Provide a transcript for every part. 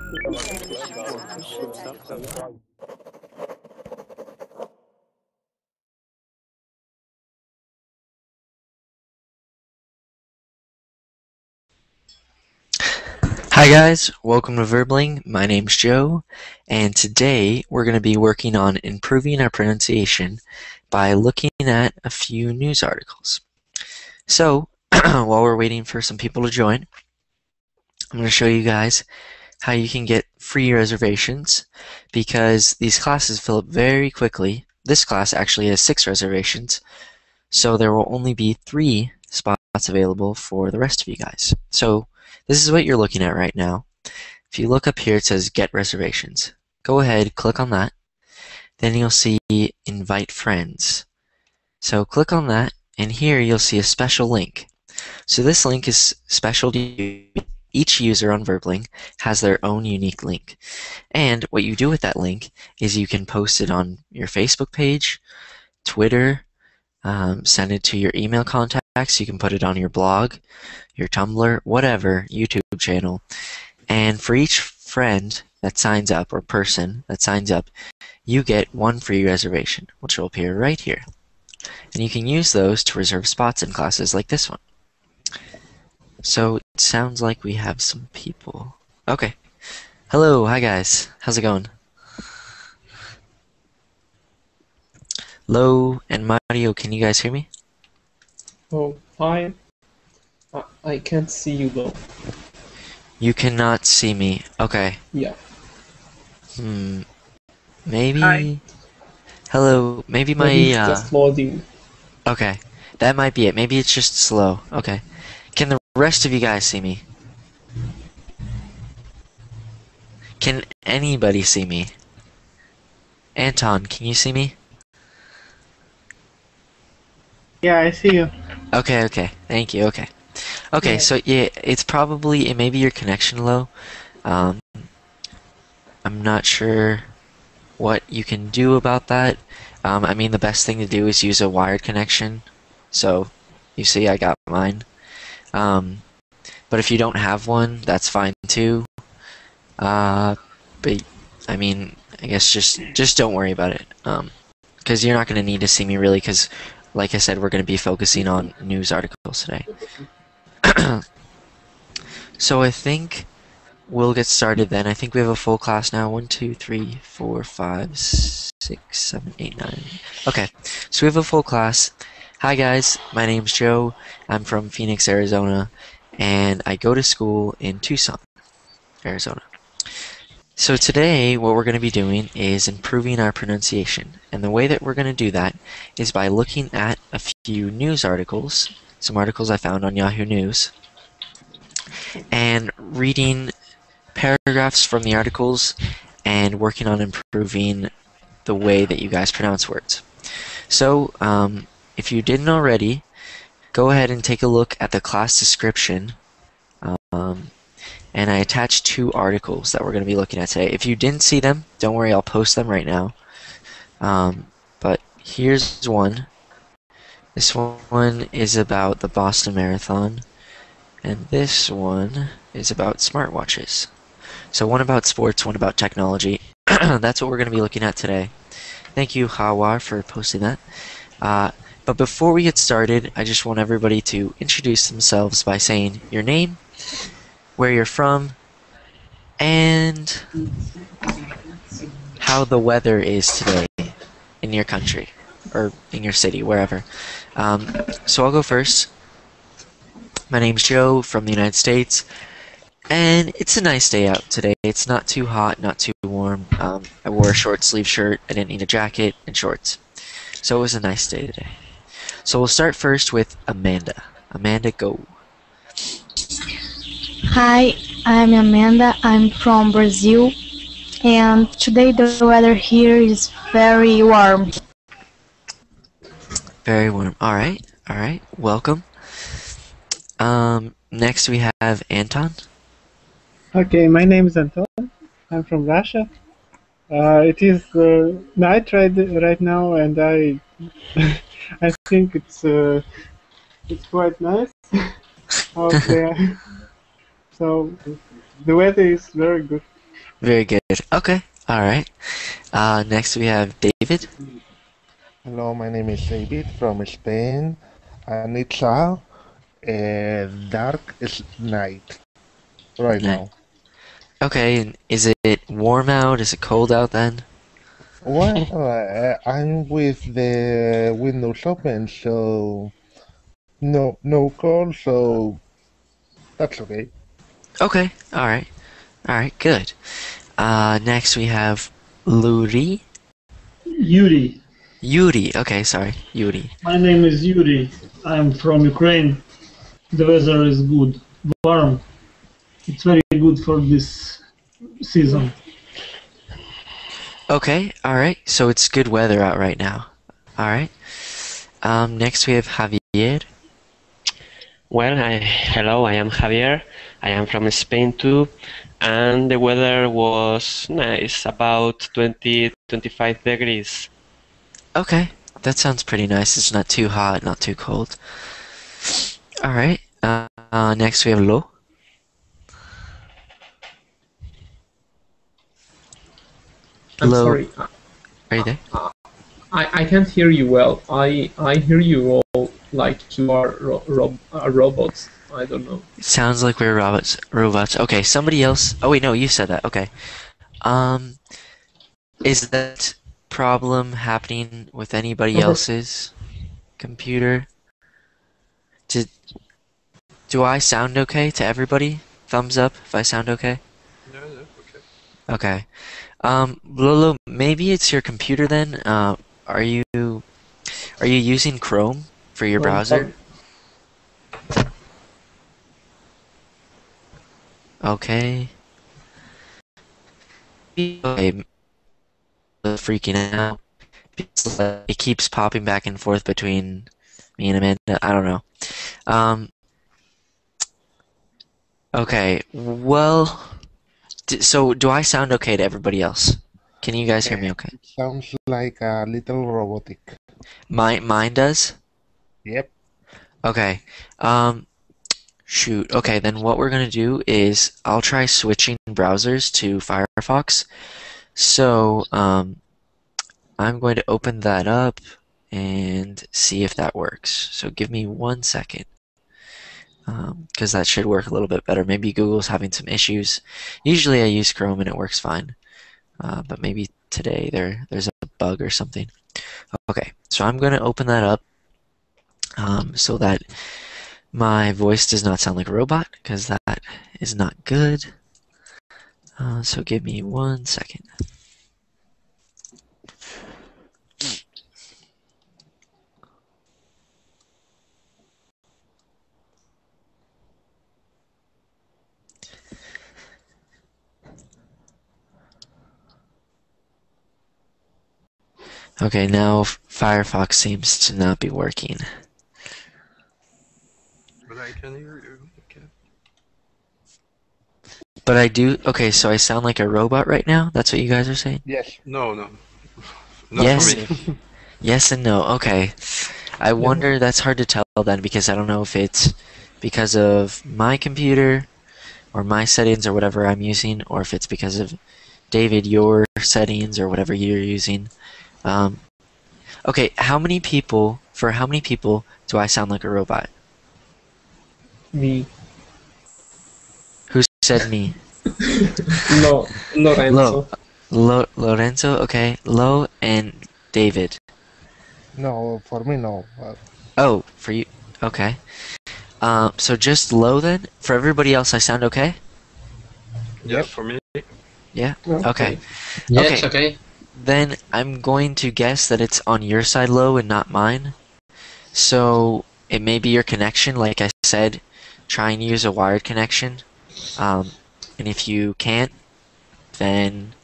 Hi guys, welcome to Verbling. My name's Joe, and today we're going to be working on improving our pronunciation by looking at a few news articles. So, while we're waiting for some people to join, I'm going to show you guys how you can get free reservations because these classes fill up very quickly. This class actually has 6 reservations, so there will only be 3 spots available for the rest of you guys. So, this is what you're looking at right now. If you look up here, it says Get Reservations. Go ahead, click on that. Then you'll see Invite Friends. So click on that, and here you'll see a special link. So this link is special to you. Each user on Verbling has their own unique link. And what you do with that link is you can post it on your Facebook page, Twitter, send it to your email contacts. You can put it on your blog, your Tumblr, whatever, YouTube channel. And for each friend that signs up, or person that signs up, you get 1 free reservation, which will appear right here. And you can use those to reserve spots in classes like this one. So it sounds like we have some people. Okay. Hello, hi guys. How's it going? Lo and Mario, can you guys hear me? Oh, fine. I can't see you though. You cannot see me. Okay. Yeah. Maybe. Hi. Hello. Maybe my. Maybe it's just loading. Okay. That might be it. Maybe it's just slow. Okay. Can the rest of you guys see me? Can anybody see me? Anton, can you see me? Yeah, I see you. Okay, okay. Thank you. Okay. Okay, Yeah. so yeah, it's probably, it may be your connection low. I'm not sure what you can do about that. I mean, the best thing to do is use a wired connection. So, you see, I got mine. But if you don't have one, that's fine too. But I mean, I guess just don't worry about it. Because you're not going to need to see me really, because like I said, we're going to be focusing on news articles today. So I think we'll get started then. I think we have a full class now. 1, 2, 3, 4, 5, 6, 7, 8, 9. Okay, so we have a full class. Hi guys, my name's Joe. I'm from Phoenix, Arizona, and I go to school in Tucson, Arizona. So today, what we're going to be doing is improving our pronunciation. And the way that we're going to do that is by looking at a few news articles, some articles I found on Yahoo News, and reading paragraphs from the articles and working on improving the way that you guys pronounce words. So, if you didn't already, go ahead and take a look at the class description. And I attached 2 articles that we're going to be looking at today. If you didn't see them, don't worry, I'll post them right now. But here's one. This one is about the Boston Marathon, and this one is about smartwatches. So one about sports, one about technology. That's what we're going to be looking at today. Thank you, Hawar, for posting that. But before we get started, I just want everybody to introduce themselves by saying your name, where you're from, and how the weather is today in your country, or in your city, wherever. So I'll go first. My name's Joe from the United States, and it's a nice day out today. It's not too hot, not too warm. I wore a short sleeve shirt, I didn't need a jacket, and shorts. So it was a nice day today. So we'll start first with Amanda. Amanda, go. Hi, I'm Amanda. I'm from Brazil, and today the weather here is very warm. Very warm. All right. Welcome. Next we have Anton. Okay, my name is Anton. I'm from Russia. It is night right now, and I I think it's quite nice out there. So the weather is very good. Very good. Okay. All right. Next we have David. Hello, my name is David from Spain, and it's a dark night right Nice. now. Okay, and is it warm out? Is it cold out then? Well, I'm with the windows open, so no cold, so that's okay. Okay. All right. All right. Good. Next we have Luri. Yuri. Yuri. Okay, sorry. Yuri. My name is Yuri. I'm from Ukraine. The weather is good, warm. It's very good for this season. Okay. All right. So it's good weather out right now. All right. Next we have Javier. Well, hello, I am Javier. I am from Spain too, and the weather was nice, about 20-25 degrees. Okay. That sounds pretty nice. It's not too hot, not too cold. All right. Next we have Lo. I'm Hello. sorry. Are you there? I can't hear you well. I hear you all like you are robots. I don't know. It sounds like we're robots. Robots. Okay, somebody else. Oh wait, no, you said that. Okay. Is that problem happening with anybody else's computer? Do I sound okay to everybody? Thumbs up if I sound okay. No, okay. Okay. Lolo, maybe it's your computer then. Are you using Chrome for your browser? Okay. Okay. Freaking out. It keeps popping back and forth between me and Amanda. I don't know. Okay. Well, so do I sound okay to everybody else? Can you guys hear me okay? It sounds like a little robotic. Mine does? Yep. Okay. Shoot. Okay, then what we're gonna do is I'll try switching browsers to Firefox. So, I'm going to open that up and see if that works. So give me 1 second. Because that should work a little bit better. Maybe Google's having some issues. Usually I use Chrome and it works fine. But maybe today there's a bug or something. Okay, so I'm going to open that up so that my voice does not sound like a robot, because that is not good. So give me 1 second. Okay, now Firefox seems to not be working. But I can hear you. Okay. But I do. Okay, so I sound like a robot right now? That's what you guys are saying? Yes. No. Not Yes. for me. Yes and no. Okay. I wonder, that's hard to tell then, because I don't know if it's because of my computer or my settings or whatever I'm using, or if it's because of David, your settings or whatever you're using. Okay, for how many people do I sound like a robot? Me. Who said me? No, Lorenzo. Lorenzo, okay. Lo and David. No, for me, no. Oh, for you, okay. So just Lo then? For everybody else I sound okay? Yeah, for me. Yeah? Okay. Yeah, Okay. it's okay. Then I'm going to guess that it's on your side, Lo, and not mine. So it may be your connection. Like I said, try and use a wired connection. And if you can't, then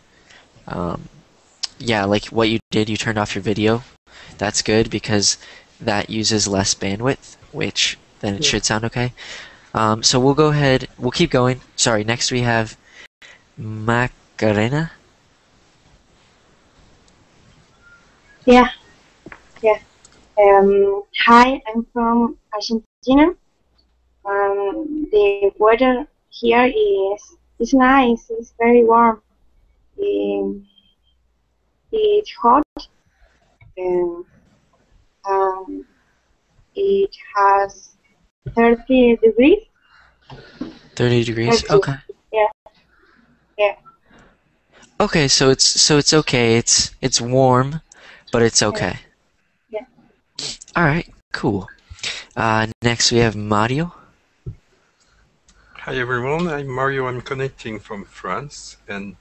yeah, like what you did, you turned off your video. That's good because that uses less bandwidth, which then it should sound okay. So we'll go ahead. We'll keep going. Sorry. Next we have Macarena. Yeah. Hi, I'm from Argentina. The weather here is nice. It's very warm. Um, it's hot, and it has 30 degrees. 30 degrees. 30. Okay. Yeah. Yeah. Okay, so it's okay. It's warm, but it's okay. Yeah. All right. Cool. Next we have Mario. Hi everyone, I'm Mario. I'm connecting from France, and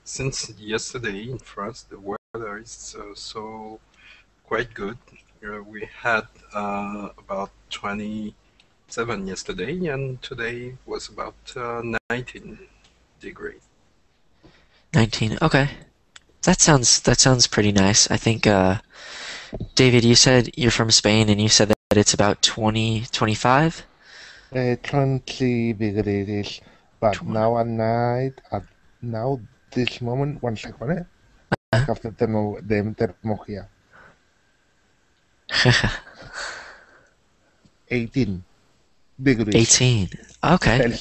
since yesterday in France the weather is so quite good. We had about 27 yesterday, and today was about 19 degrees. 19. Okay. That sounds pretty nice. I think David, you said you're from Spain and you said that it's about 20, 25? 20 degrees. But 20. now at night, now this moment, 1 second, I have the thermo here. 18 degrees. 18. Okay.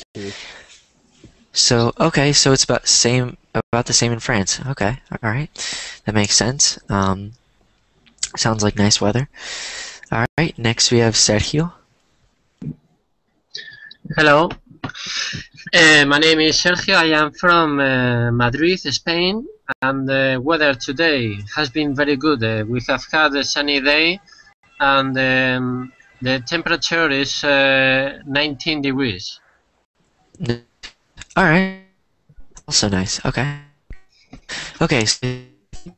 Celsius. So it's about the same in France. Okay. All right. That makes sense. Sounds like nice weather. All right. Next we have Sergio. Hello, my name is Sergio. I am from Madrid, Spain, and the weather today has been very good. We have had a sunny day, and the temperature is 19 degrees. All right. Also nice. Okay. Okay, so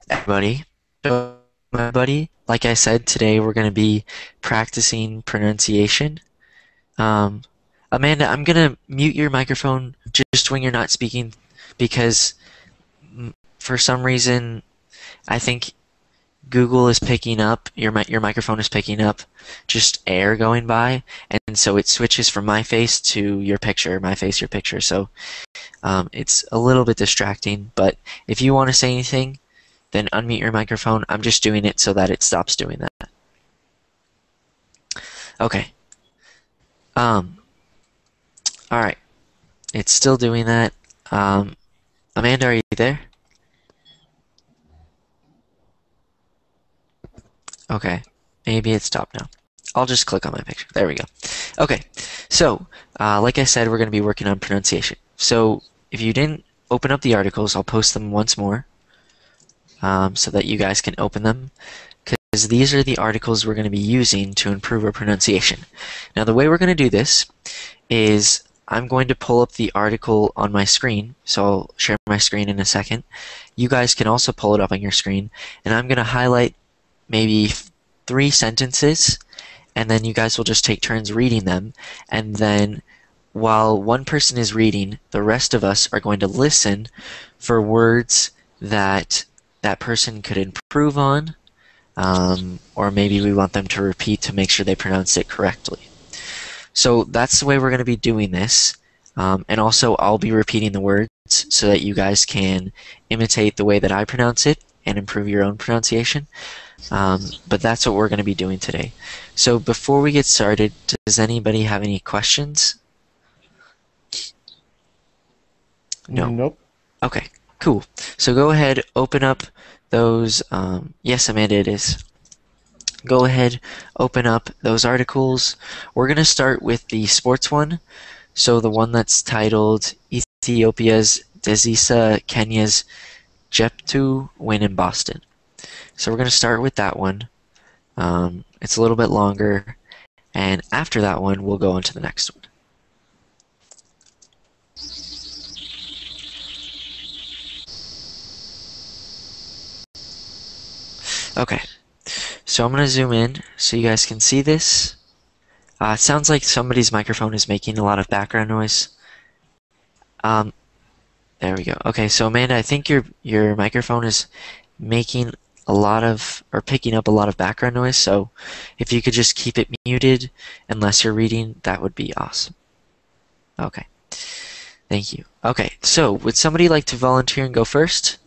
everybody. So my buddy, like I said, today we're going to be practicing pronunciation. Amanda, I'm going to mute your microphone just when you're not speaking because for some reason I think Google is picking up, your microphone is picking up just air going by, and so it switches from my face to your picture, my face, your picture. So it's a little bit distracting, but if you want to say anything, then unmute your microphone. I'm just doing it so that it stops doing that. Okay. All right. It's still doing that. Amanda, are you there? Okay. Maybe it stopped now. I'll just click on my picture. There we go. Okay. So, like I said, we're going to be working on pronunciation. So, if you didn't open up the articles, I'll post them once more so that you guys can open them, because these are the articles we're going to be using to improve our pronunciation. Now, the way we're going to do this is I'm going to pull up the article on my screen, so I'll share my screen in a second. You guys can also pull it up on your screen, and I'm going to highlight maybe 3 sentences, and then you guys will just take turns reading them, and then while one person is reading, the rest of us are going to listen for words that that person could improve on, or maybe we want them to repeat to make sure they pronounce it correctly. So that's the way we're going to be doing this, and also I'll be repeating the words so that you guys can imitate the way that I pronounce it and improve your own pronunciation. But that's what we're going to be doing today. So before we get started, does anybody have any questions? No? Nope. Okay, cool. So go ahead, open up those, yes, Amanda, it is. Go ahead, open up those articles. We're going to start with the sports one. So the one that's titled Ethiopia's Desisa, Kenya's Jeptu win in Boston. So we're going to start with that one. It's a little bit longer, and after that one, we'll go on to the next one. Okay, so I'm going to zoom in so you guys can see this. It sounds like somebody's microphone is making a lot of background noise. There we go. Okay, so Amanda, I think your microphone is making a lot of, or picking up a lot of background noise, so if you could just keep it muted unless you're reading, that would be awesome. Okay, thank you. Okay, so would somebody like to volunteer and go first?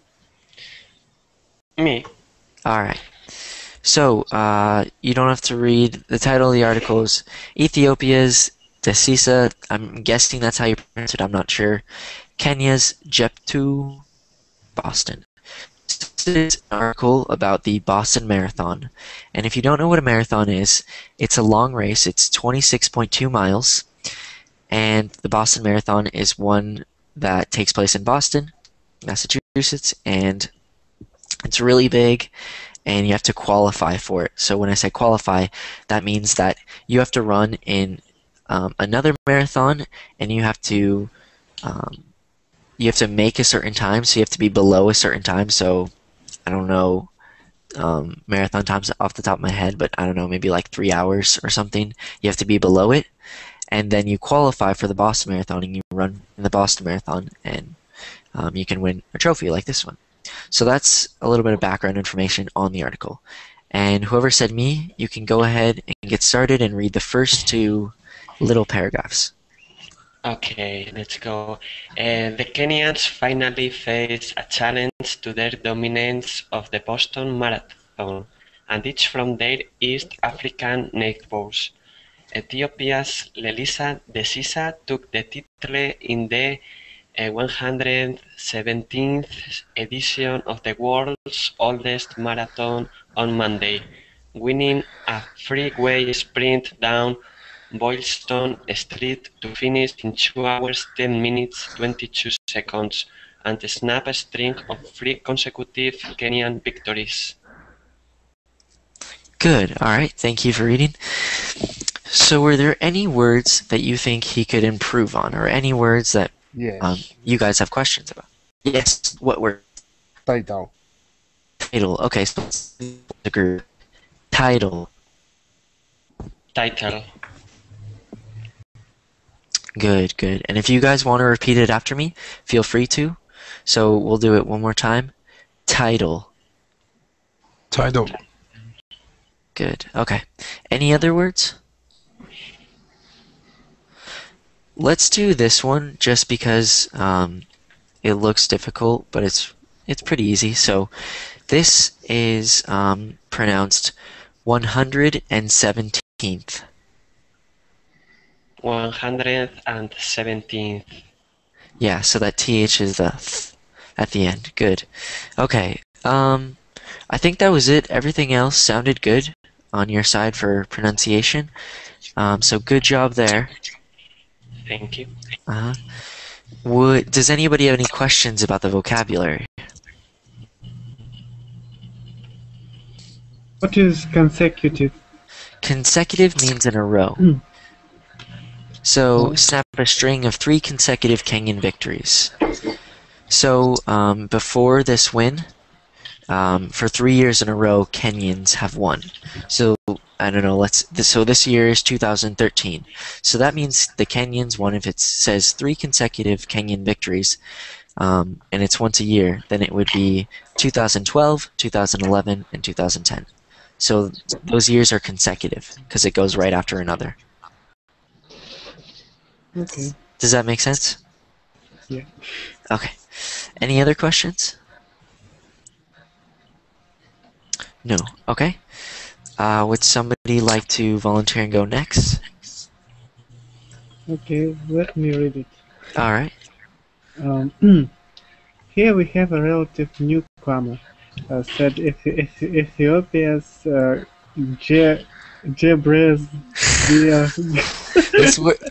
Me. Alright, so you don't have to read. The title of the article is Ethiopia's Desisa, I'm guessing that's how you pronounce it, I'm not sure. Kenya's Jeptu Boston. This is an article about the Boston Marathon. And if you don't know what a marathon is, it's a long race. It's 26.2 miles. And the Boston Marathon is one that takes place in Boston, Massachusetts, and it's really big, and you have to qualify for it. So when I say qualify, that means that you have to run in another marathon, and you have to make a certain time. So you have to be below a certain time. So I don't know marathon times off the top of my head, but I don't know, maybe like 3 hours or something. You have to be below it, and then you qualify for the Boston Marathon, and you run in the Boston Marathon, and you can win a trophy like this one. So that's a little bit of background information on the article. And whoever said me, you can go ahead and get started and read the first 2 little paragraphs. Okay, let's go. The Kenyans finally face a challenge to their dominance of the Boston Marathon, and it's from their East African neighbors. Ethiopia's Lelisa Desisa took the title in the 117th edition of the world's oldest marathon on Monday, winning a freeway sprint down Boylston Street to finish in 2 hours 10 minutes 22 seconds and snap a string of 3 consecutive Kenyan victories. Good. All right. Thank you for reading. So were there any words that you think he could improve on, or any words that you guys have questions about? Yes. What word? Title. Title. Okay. So the group. Title. Title. Good, good. And if you guys want to repeat it after me, feel free to. So we'll do it one more time. Title. Title. Good. Okay. Any other words? Let's do this one just because it looks difficult, but it's pretty easy. So this is pronounced 117th. 117th. Yeah, so that TH is the th at the end. Good. Okay. I think that was it. Everything else sounded good on your side for pronunciation. So good job there. Thank you. Does anybody have any questions about the vocabulary? What is consecutive? Consecutive means in a row. So snap a string of 3 consecutive Kenyan victories. So before this win, for 3 years in a row, Kenyans have won. So I don't know. So this year is 2013. So that means the Kenyans won. If it says 3 consecutive Kenyan victories, and it's once a year, then it would be 2012, 2011, and 2010. So those years are consecutive because it goes right after another. Okay. Does that make sense? Yeah. Okay. Any other questions? No. Okay. Would somebody like to volunteer and go next? Okay, let me read it. All right. Here we have a relative newcomer. Said Ethiopia's Jebres.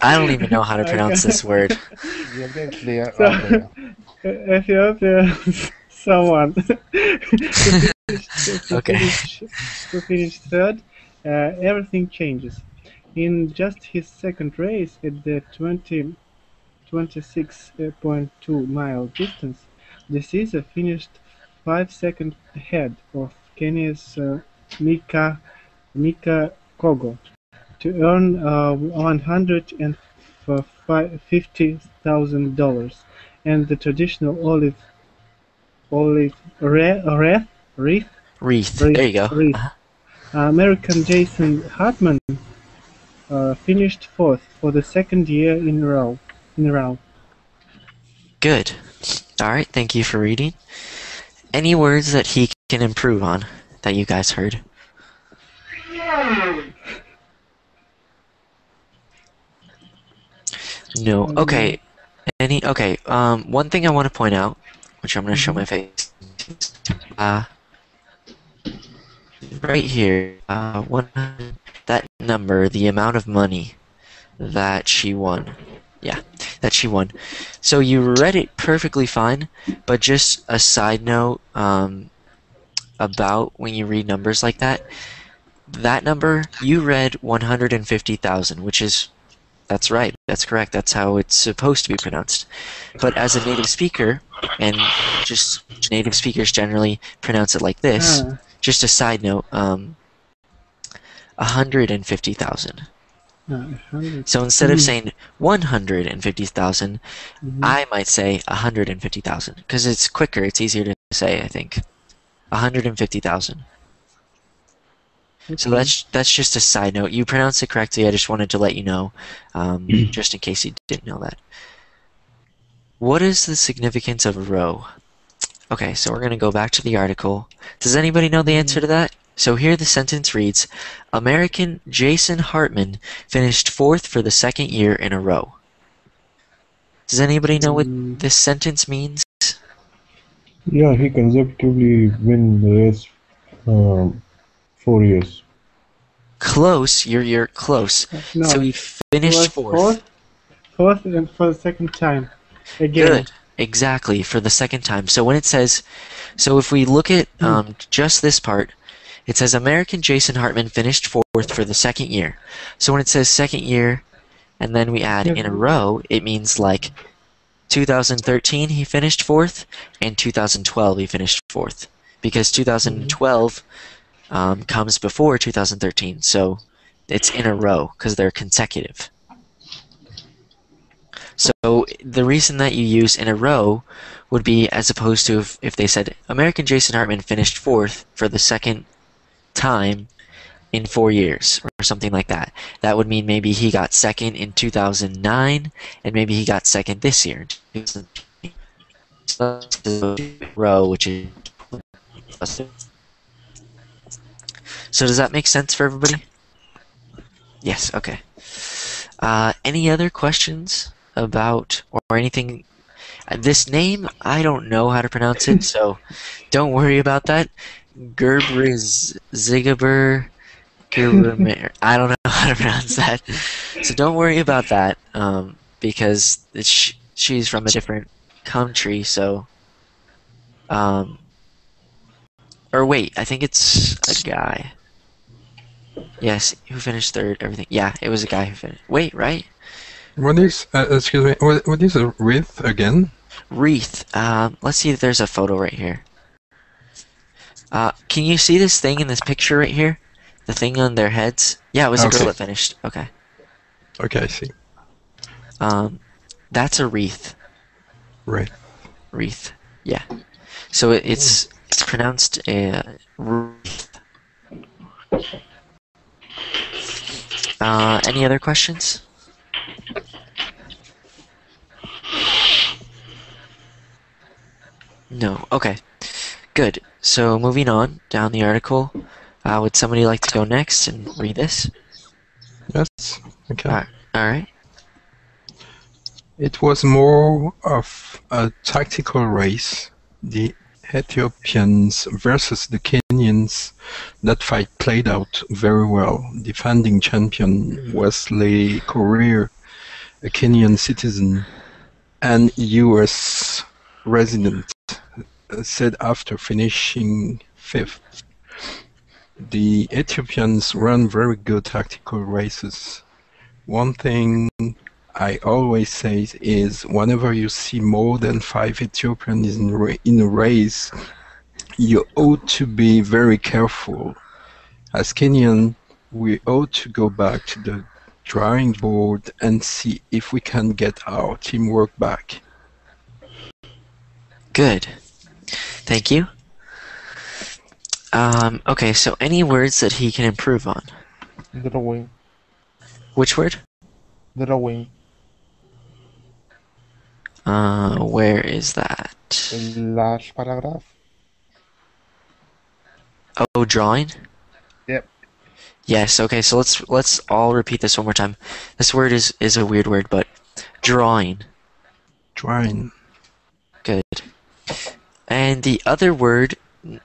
I don't even know how to pronounce this word. Ethiopia, someone to finish third, everything changes. In just his second race at the 26.2 mile distance, the Caesar finished 5 seconds ahead of Kenya's Mika Kogo to earn $150,000 and the traditional olive wreath. There you go. American Jason Hartman finished 4th for the 2nd year in a row. Good. All right. Thank you for reading. Any words that he can improve on that you guys heard? No. Okay. One thing I want to point out which I'm going to show my face. Right here, that number, the amount of money that she won. Yeah, that she won. So you read it perfectly fine, but just a side note about when you read numbers like that. That number, you read 150,000, which is, that's right, that's correct, that's how it's supposed to be pronounced. But as a native speaker, and just native speakers generally pronounce it like this, just a side note, 150,000. So instead of saying 150,000, I might say 150,000, because it's quicker, it's easier to say, I think. 150,000. So that's just a side note. You pronounced it correctly. I just wanted to let you know, just in case you didn't know that. What is the significance of a row? Okay, so we're going to go back to the article. Does anybody know the answer to that? So here the sentence reads, American Jason Hartman finished 4th for the 2nd year in a row. Does anybody know what this sentence means? Yeah, he consecutively win the race 4 years. Close, you're close. No, so he finished 4th. Fourth and for the second time. Again. Good, exactly, for the 2nd time. So when it says, so if we look at just this part, it says American Jason Hartman finished 4th for the 2nd year. So when it says 2nd year, and then we add in a row, it means like 2013 he finished 4th, and 2012 he finished 4th. Because 2012 comes before 2013, so it's in a row, because they're consecutive. So the reason that you use in a row would be as opposed to if they said American Jason Hartman finished 4th for the 2nd time in 4 years or something like that. That would mean maybe he got 2nd in 2009 and maybe he got 2nd this year. So row, which is so does that make sense for everybody? Yes, okay. Any other questions about or anything? This name, I don't know how to pronounce it, so don't worry about that. Zigaber, I don't know how to pronounce that. So don't worry about that, because she's from a different country, so... or wait, I think it's a guy. Yes, who finished 3rd, everything. Yeah, it was a guy who finished. Wait, right? What is, excuse me, what is a wreath again? Wreath. Let's see if there's a photo right here. Can you see this thing in this picture right here? The thing on their heads? Yeah, it was a girl that finished. Okay. Okay, I see. That's a wreath. Wreath. Wreath. Yeah. So it's pronounced wreath. Any other questions? No. Okay. Good. So moving on down the article, would somebody like to go next and read this? Yes. Okay. All right. It was more of a tactical race. The Ethiopians versus the Kenyans. That fight played out very well. Defending champion Wesley Korir, a Kenyan citizen and US resident, said after finishing 5th, the Ethiopians run very good tactical races. One thing I always say is whenever you see more than 5 Ethiopians in a race, you ought to be very careful. As Kenyan, we ought to go back to the drawing board and see if we can get our teamwork back. Good. Thank you. Okay, so any words that he can improve on? Drawing. Which word? Drawing. Where is that? Last paragraph. Oh, drawing? Yep. Yes, okay, so let's all repeat this one more time. This word is a weird word, but drawing. Drawing. Good. And the other word,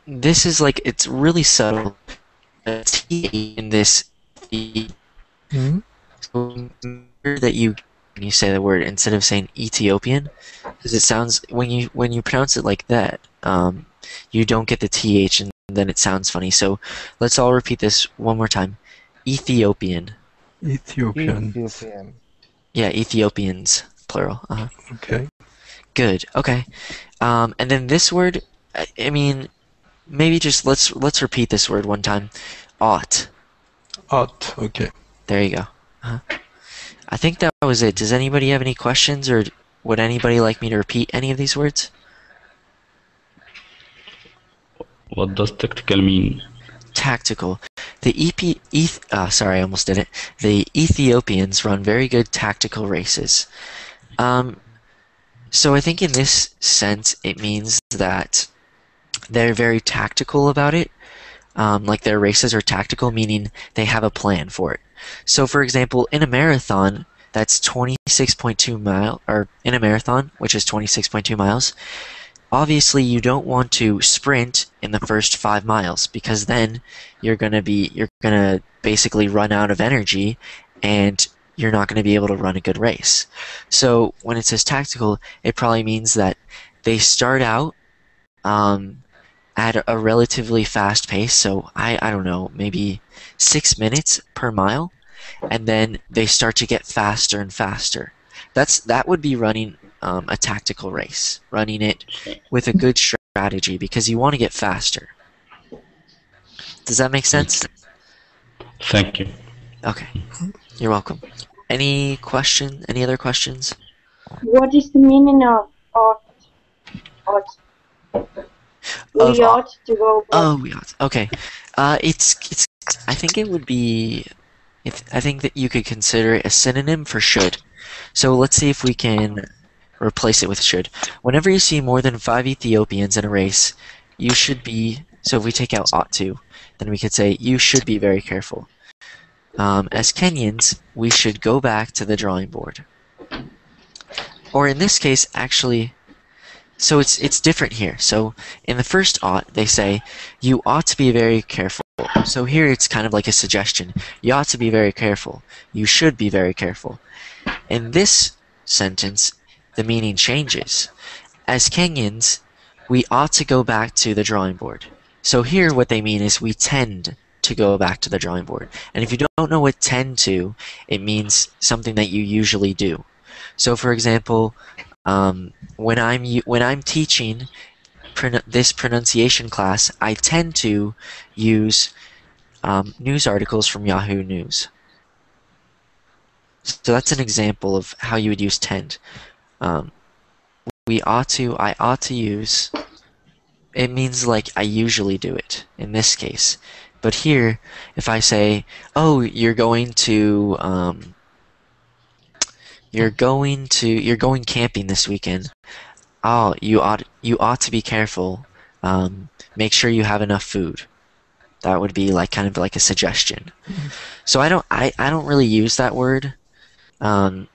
this is like, it's really subtle. The T in this, so remember that when you say the word, instead of saying Ethiopian, because it sounds, when you pronounce it like that, you don't get the TH and then it sounds funny. So let's all repeat this one more time. Ethiopian. Ethiopian. Yeah, Ethiopians, plural. Okay. Good. Okay. And then this word, I mean, maybe just let's repeat this word one time. Ought. Ought. Okay. There you go. I think that was it. Does anybody have any questions, or would anybody like me to repeat any of these words? What does tactical mean? Tactical. Sorry, I almost did it. The Ethiopians run very good tactical races. So I think in this sense, it means that they're very tactical about it. Like their races are tactical, meaning they have a plan for it. So for example, in a marathon, that's 26.2 miles, or in a marathon, which is 26.2 miles, obviously you don't want to sprint in the first 5 miles, because then you're gonna basically run out of energy and you're not going to be able to run a good race. So when it says tactical, it probably means that they start out at a relatively fast pace, so I don't know, maybe 6 minutes per mile, and then they start to get faster and faster. That would be running a tactical race, running it with a good strategy, because you want to get faster. Does that make sense? Thank you. Okay, you're welcome. Any other questions? What is the meaning of ought? We ought to go back. Oh, we ought. Okay. It's. I think it would be. I think that you could consider it a synonym for should. So let's see if we can replace it with should. Whenever you see more than 5 Ethiopians in a race, you should be. So if we take out ought to, then we could say you should be very careful. As Kenyans, we should go back to the drawing board. Or in this case, actually, so it's different here. So in the first ought, they say, you ought to be very careful. So here it's kind of like a suggestion. You ought to be very careful. You should be very careful. In this sentence, the meaning changes. As Kenyans, we ought to go back to the drawing board. So here what they mean is we tend to go back to the drawing board. And if you don't know what tend to, it means something that you usually do. So for example, when I'm teaching this pronunciation class, I tend to use news articles from Yahoo News. So that's an example of how you would use tend. I ought to use, it means like I usually do it in this case. But here, if I say, oh, you're going camping this weekend. Oh, you ought to be careful. Make sure you have enough food. That would be like kind of like a suggestion. So I don't really use that word. I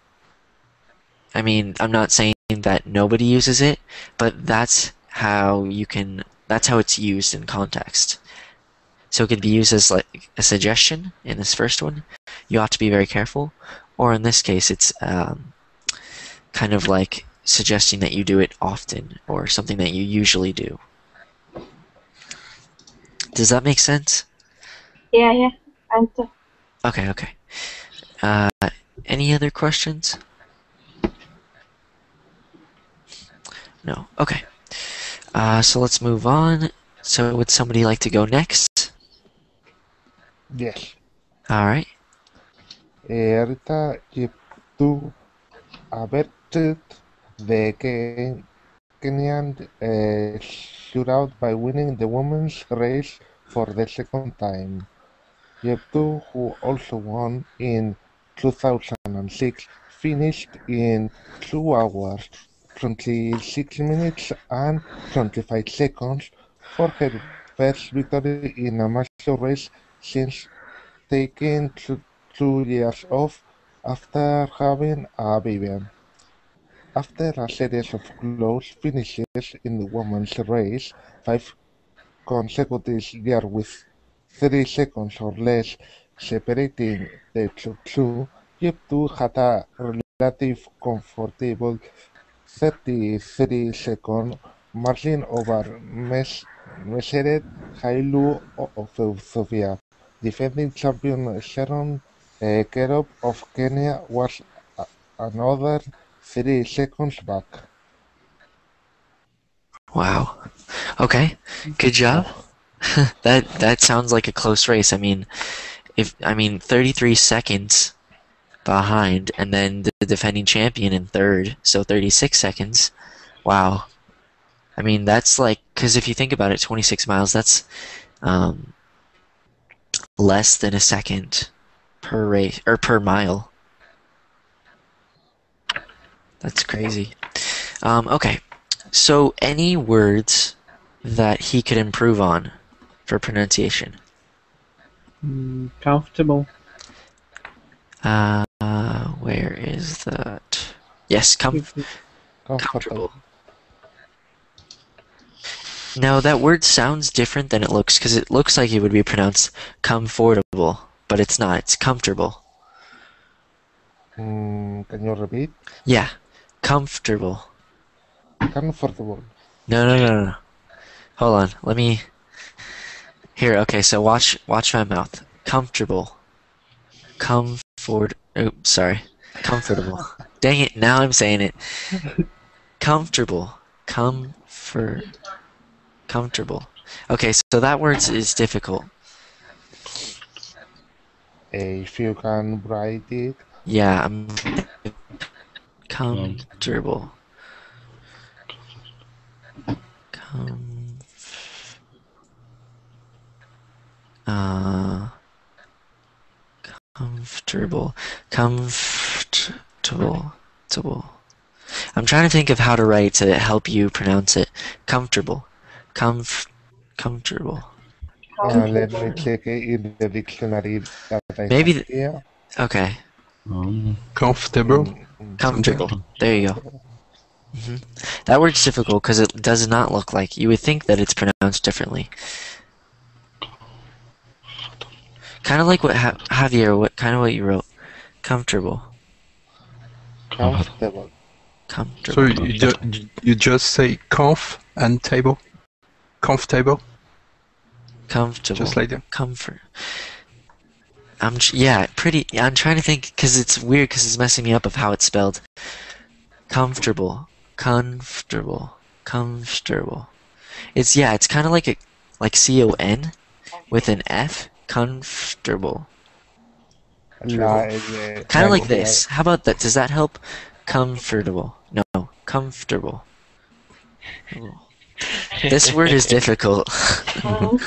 mean, I'm not saying that nobody uses it, but that's how it's used in context. So it could be used as like a suggestion in this first one. You ought to be very careful. Or in this case, it's kind of like suggesting that you do it often, or something that you usually do. Does that make sense? Yeah. Okay. Any other questions? No. Okay. So let's move on. So would somebody like to go next? Yes. All right. Rita, you averted the Kenyan shootout by winning the women's race for the second time. Yeptu, who also won in 2006, finished in 2 hours, 26 minutes and 25 seconds for her first victory in a master race since taking 2 years off after having a baby. After a series of close finishes in the women's race, 5 consecutive years with 3 seconds or less separating the two, Yip2 had a relative comfortable 33-second margin over Mesered Hailu of Ethiopia. Defending champion Sharon Kerob of Kenya was another 3 seconds back. Wow. Okay. Good job. That sounds like a close race. I mean, 33 seconds behind, and then the defending champion in third, so 36 seconds. Wow. I mean, that's like, because if you think about it, 26 miles, that's less than a second per race or per mile. That's crazy. Okay, so any words that he could improve on for pronunciation? Comfortable. Where is that? Yes, comfortable. Now that word sounds different than it looks, because it looks like it would be pronounced comfortable, but it's not. It's comfortable. Can you repeat? Yeah, comfortable. Comfortable. No. Hold on. Let me. Here. Okay. So watch my mouth. Comfortable. Oops, sorry. Comfortable. Dang it! Now I'm saying it. Comfortable. Comfortable. Okay, so that word is difficult. If you can write it. Yeah, I'm comfortable. Comfortable. I'm trying to think of how to write to help you pronounce it. Comfortable. Comfortable. Let me check it in the dictionary that I have here. Okay. Comfortable. Comfortable. There you go. That word's difficult because it does not look like. You would think that it's pronounced differently. Kind of like what Javier, what you wrote. Comfortable. Comfortable. So you just say conf and table. Comfortable. Just like that. Comfort. I'm trying to think because it's weird because it's messing me up of how it's spelled. Comfortable. It's kind of like C-O-N with an F. Comfortable. Kind of like this. How about that? Does that help? Comfortable. No, comfortable. This word is difficult. You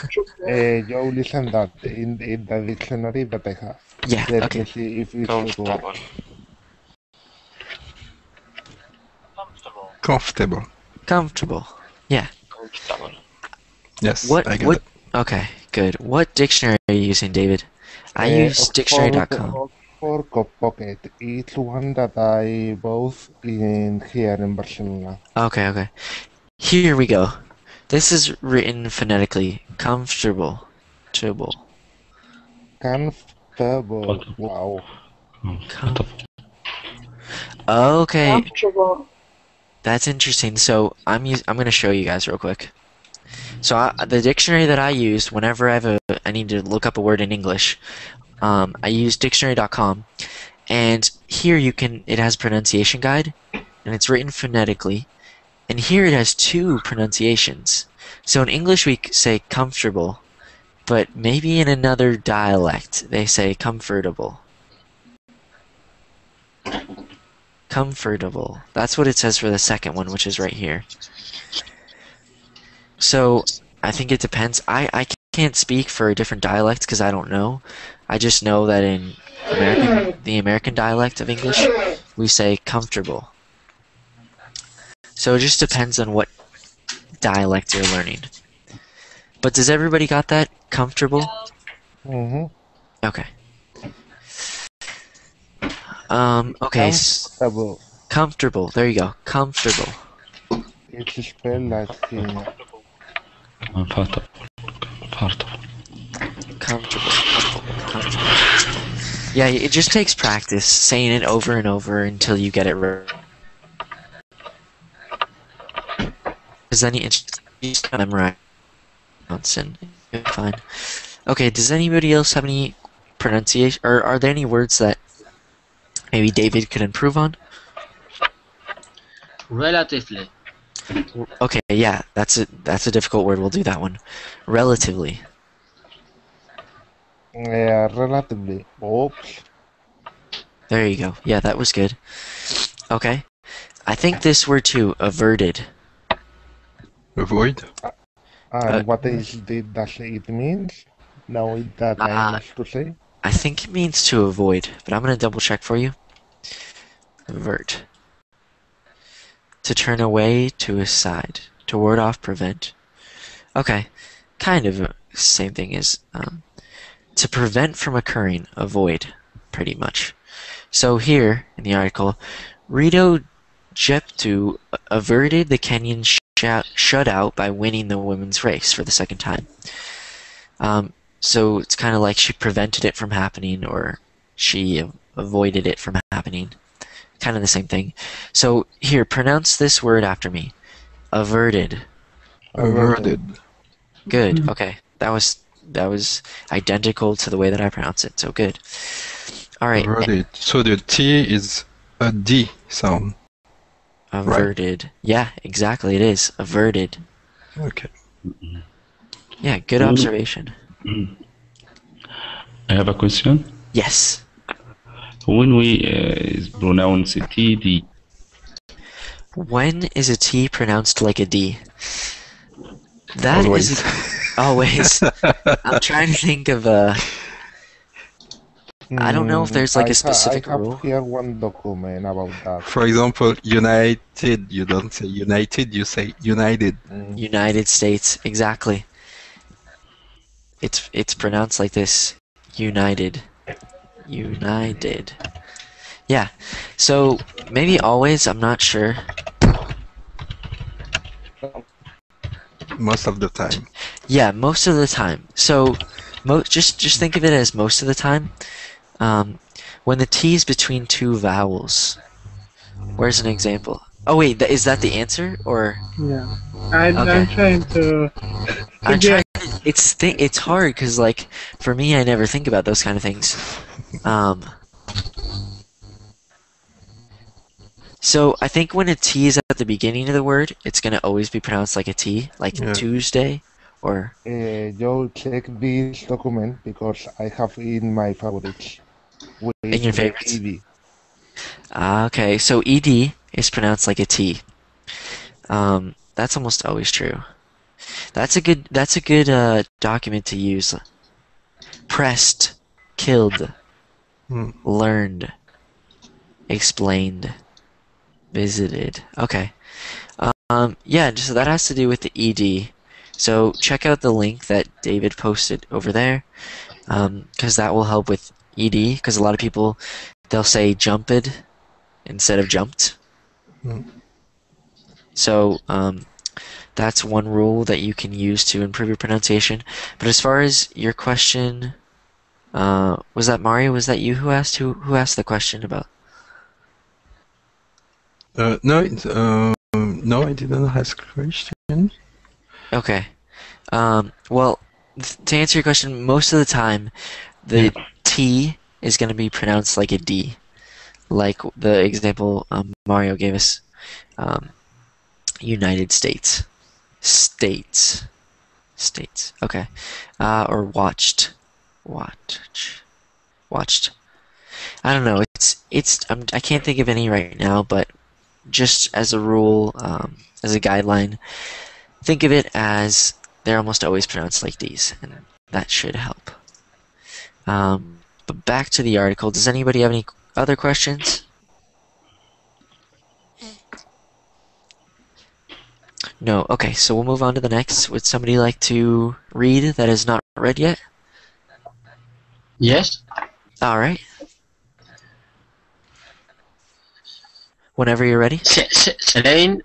listen that in the dictionary that I have. Yeah, Let okay. me see if it's comfortable. Comfortable. Yeah. Yes. What? I got it. Okay, good. What dictionary are you using, David? I use dictionary.com. For Pocket. It's one that I bought here in Barcelona. Okay. Here we go. This is written phonetically. Comfortable. Comfortable. Wow. Okay. Comfortable. That's interesting. So I'm going to show you guys real quick. So the dictionary that I use whenever I need to look up a word in English, I use dictionary.com, and here it has pronunciation guide, and it's written phonetically, and here it has 2 pronunciations. So in English we say comfortable, but maybe in another dialect they say comfortable. Comfortable. That's what it says for the second one, which is right here. So I think it depends. I can't speak for different dialects because I don't know. I just know that in the American dialect of English, we say comfortable. So it just depends on what dialect you're learning. But does everybody got that? Comfortable? Mm-hmm. Okay. Okay. Comfortable. Comfortable. There you go. Comfortable. It's spelled like Comfortable. Comfortable. Yeah, it just takes practice saying it over and over until you get it right. Because then you just memorize and you're fine. Okay, does anybody else have any pronunciation, or are there any words that maybe David could improve on? Relatively. Okay, yeah, that's a difficult word. We'll do that one. Relatively. relatively. Oops. There you go. Yeah, that was good. Okay. I think this word too, averted. Avoid. And what is does it mean? Now that I must to say. I think it means to avoid, but I'm gonna double check for you. Avert. To turn away, to aside, to ward off, prevent. Okay, kind of same thing as to prevent from occurring, avoid, pretty much. So here in the article, Rito Jeptu averted the Kenyan shutout by winning the women's race for the second time. So it's kind of like she prevented it from happening, or she avoided it from happening. Kind of the same thing. So here, pronounce this word after me. Averted. Averted. Good. Okay. That was identical to the way that I pronounce it. So good. All right. Averted. So the T is a D sound. Averted. Right? Yeah, exactly. It is averted. Okay. Yeah. Good observation. I have a question. Yes. When we pronounce TD. When is a T pronounced like a D? That always. Is always. I'm trying to think of a. I don't know if there's like a specific rule. I have here one document about that. For example, United. You don't say United. You say United. United States. Exactly. It's pronounced like this. United. United. Yeah. So maybe always, I'm not sure. Most of the time. Yeah, most of the time. So just think of it as most of the time. When the T is between two vowels. Where's an example? Oh wait, is that the answer or? Yeah. I'm trying to. I'm trying. It's hard because like for me, I never think about those kind of things. So I think when a T is at the beginning of the word, it's gonna always be pronounced like a T, like Tuesday, or. You check this document because I have in my favorites. In your favorites. ED. Okay, so ED is pronounced like a T. That's almost always true. That's a good document to use. Pressed, killed, learned, explained, visited. Okay. Yeah, so that has to do with the ED. So check out the link that David posted over there, because that will help with ED. Because a lot of people, they'll say jumped instead of jumped. So that's one rule that you can use to improve your pronunciation. But as far as your question, was that Mario? Was that you who asked? Who asked the question about? No, no, I didn't ask a question. Okay. Well, to answer your question, most of the time, the T is going to be pronounced like a D, like the example Mario gave us. United States. States. Okay. Or watched. Watched. I don't know. I can't think of any right now, but just as a rule, as a guideline, think of it as they're almost always pronounced like D's, and that should help. But back to the article. Does anybody have any other questions? No. Okay, so we'll move on to the next. Would somebody like to read that is not read yet? Yes. All right. Whenever you're ready. Selene,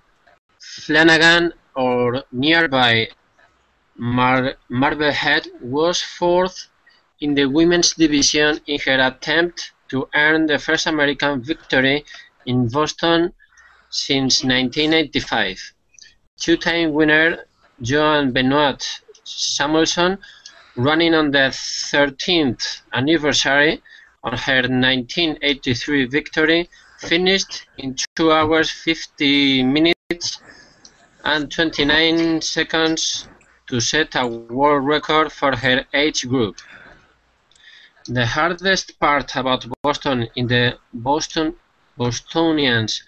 Flanagan, or nearby Marblehead was fourth in the women's division in her attempt to earn the first American victory in Boston since 1985. Two-time winner Joan Benoit Samuelson, running on the 13th anniversary of her 1983 victory, finished in 2 hours 50 minutes and 29 seconds to set a world record for her age group. The hardest part about Boston in the Bostonians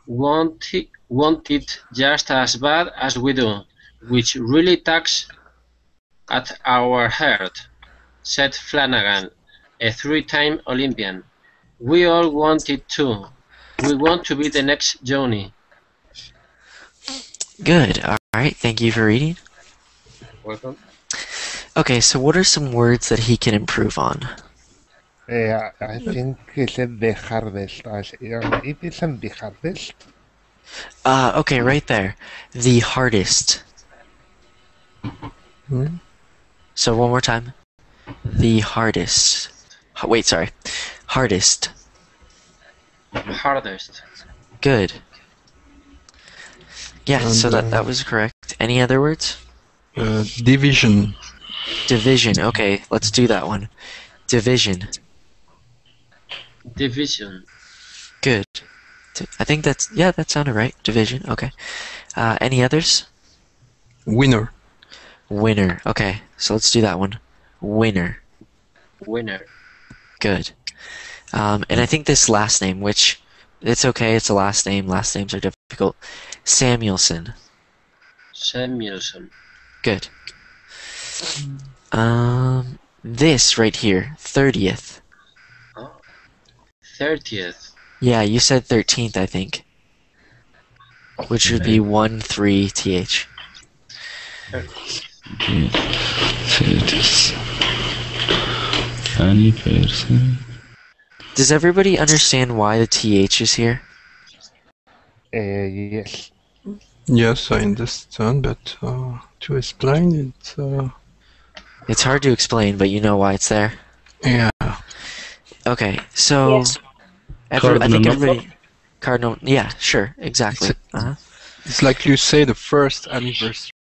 want it just as bad as we do, which really tugs at our heart, said Flanagan, a three-time Olympian. We all want it too. We want to be the next Johnny. Good. All right. Thank you for reading. Welcome. Okay, so what are some words that he can improve on? I think he said the hardest. It isn't the hardest. Okay, right there. The hardest. So one more time. The hardest. Wait, sorry. Hardest. Hardest. Good. Yeah, And, so that was correct. Any other words? Division. Division. Okay, let's do that one. Division. Division. Good. I think that sounded right. Division. Okay. Any others? Winner. Winner. Okay, so let's do that one. Winner. Winner. Good. And I think this last name, which it's okay, it's a last name. Last names are difficult. Samuelson. Samuelson. Good. This right here, 30th. Oh. 30th. Yeah, you said 13th, I think. Which would be 1-3-th. Any person. Does everybody understand why the th is here? Yes. Yes, I understand, but to explain it... It's hard to explain, but you know why it's there? Yeah. Okay, so... Yes. I Cardinal think number? everybody... Cardinal... Yeah, sure, exactly. It's like you say the first anniversary